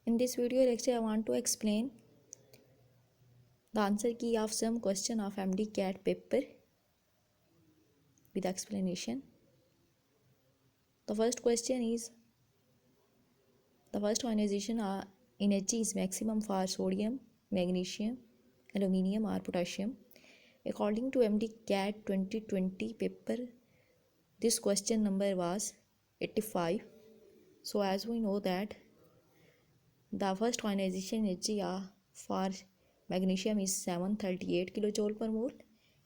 In this video lecture, I want to explain the answer key of some question of MDCAT paper with explanation. The first question is, the first ionization energy is maximum for sodium, magnesium, aluminium or potassium. According to MDCAT 2020 paper, this question number was 85. So as we know that the first ionization energy for magnesium is 738 kilojoule per mole,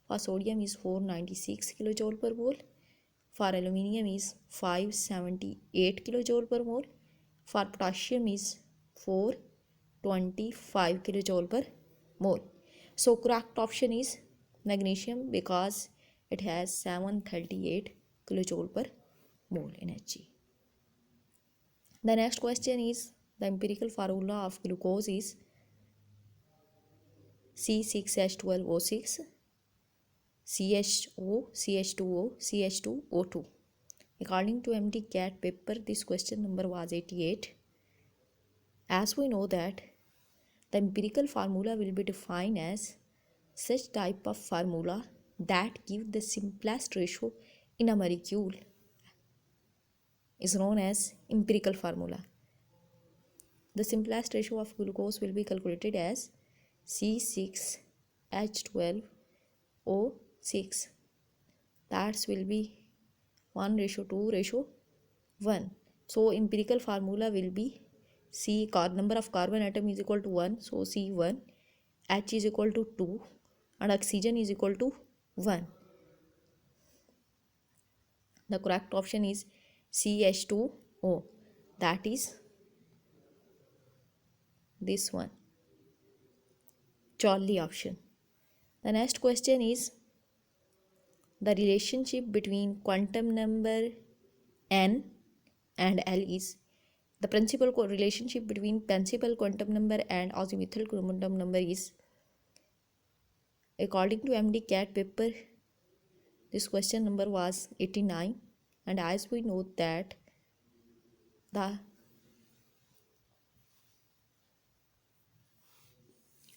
for sodium is 496 kilojoule per mole, for aluminium is 578 kilojoule per mole, for potassium is 425 kilojoule per mole. So correct option is magnesium because it has 738 kilojoule per mole energy. The next question is, the empirical formula of glucose is C6H12O6, CHO, CH2O, CH2O2. According to MDCAT paper, this question number was 88. As we know that the empirical formula will be defined as such type of formula that give the simplest ratio in a molecule is known as empirical formula. The simplest ratio of glucose will be calculated as C6H12O6. That will be 1:2:1. So empirical formula will be number of carbon atom is equal to 1. So C1, H is equal to 2 and oxygen is equal to 1. The correct option is CH2O. That is this one, Charlie option. The next question is, the relationship between quantum number n and L is, the principal relationship between principal quantum number and azimuthal quantum number is, according to MDCAT paper, this question number was 89, and as we know that the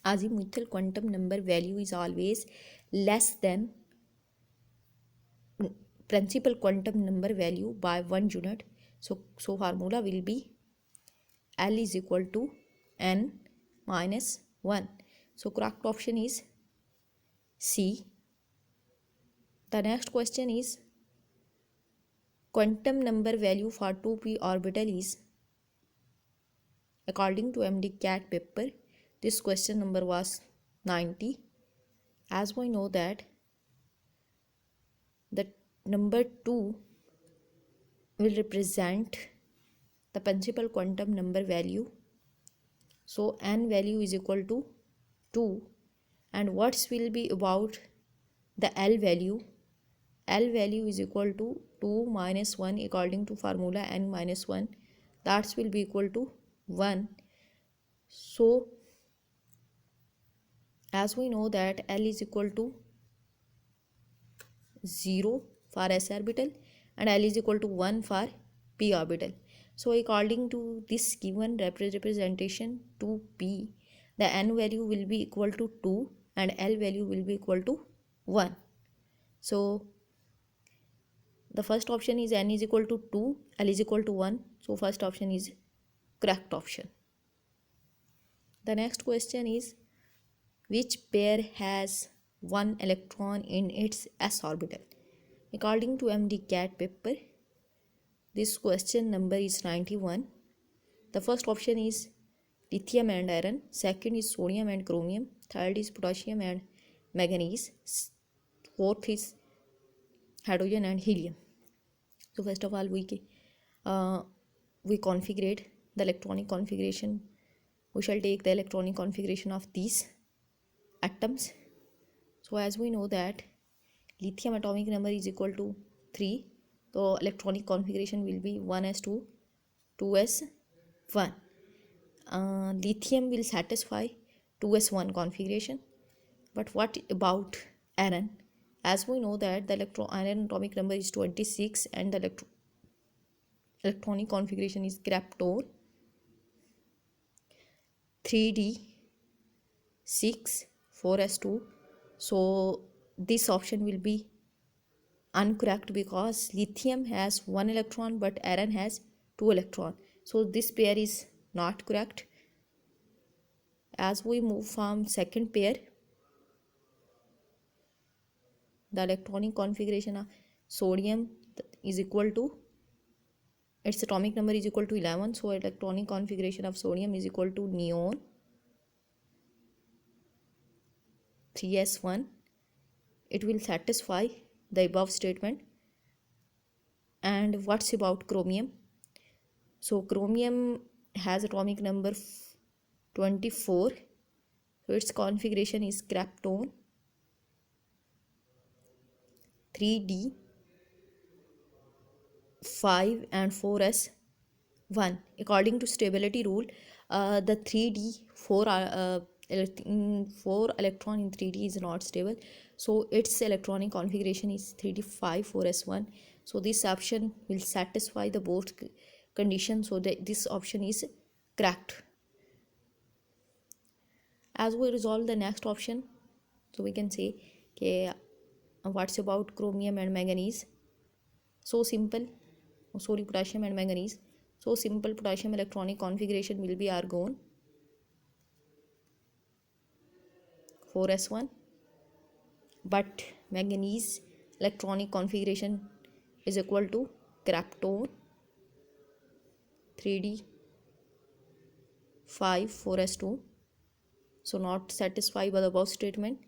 azimuthal quantum number value is always less than principal quantum number value by 1 unit. So formula will be L is equal to n minus 1. So correct option is C. The next question is, quantum number value for 2p orbital is, according to MDCAT paper, this question number was 90. As we know that the number 2 will represent the principal quantum number value. So n value is equal to 2, and what will be about the L value? L value is equal to 2 minus 1 according to formula n minus 1. That will be equal to 1. So as we know that L is equal to 0 for s orbital and L is equal to 1 for p orbital. So according to this given representation 2p, the n value will be equal to 2 and L value will be equal to 1. So the first option is n is equal to 2, L is equal to 1. So first option is correct option. The next question is, which pair has 1 electron in its s orbital? According to MDCAT paper, this question number is 91. The first option is lithium and iron, second is sodium and chromium, third is potassium and manganese, fourth is hydrogen and helium. So first of all, we configure the electronic configuration. We shall take the electronic configuration of these atoms. So as we know that lithium atomic number is equal to 3, so electronic configuration will be 1s2 2s1. Lithium will satisfy 2s1 configuration. But what about iron? As we know that the iron atomic number is 26 and the electronic configuration is krypton. 3d6 4s2. So this option will be incorrect because lithium has one electron but iron has two electron. So this pair is not correct. As we move from second pair, the electronic configuration of sodium is equal to, its atomic number is equal to 11. So electronic configuration of sodium is equal to neon 3s1. It will satisfy the above statement. And what's about chromium? So chromium has atomic number 24. So its configuration is krypton 3d 5 and 4s1. According to stability rule, the 3d 4 electron in 3d is not stable, so its electronic configuration is 3d 5 4s1. So this option will satisfy the both conditions, so that this option is correct. As we resolve the next option, so we can say, okay, what's about chromium and manganese? So simple. Sorry, potassium and manganese. So simple. Potassium electronic configuration will be argon 4s1, but manganese electronic configuration is equal to krypton 3d 5 4s2. So not satisfied by the above statement.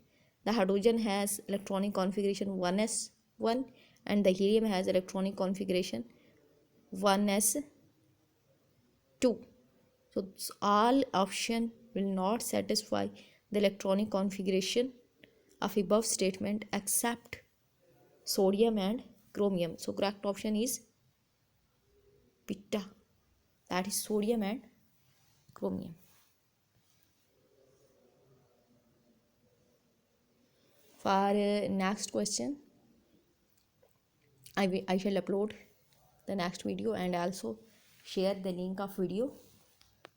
The hydrogen has electronic configuration 1s1 and the helium has electronic configuration 1s2. So all option will not satisfy the electronic configuration of above statement except sodium and chromium. So correct option is beta, that is sodium and chromium. For next question, I shall upload the next video and also share the link of video,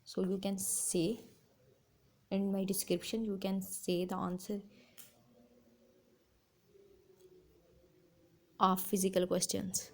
so you can say in my description, you can say the answer of physical questions.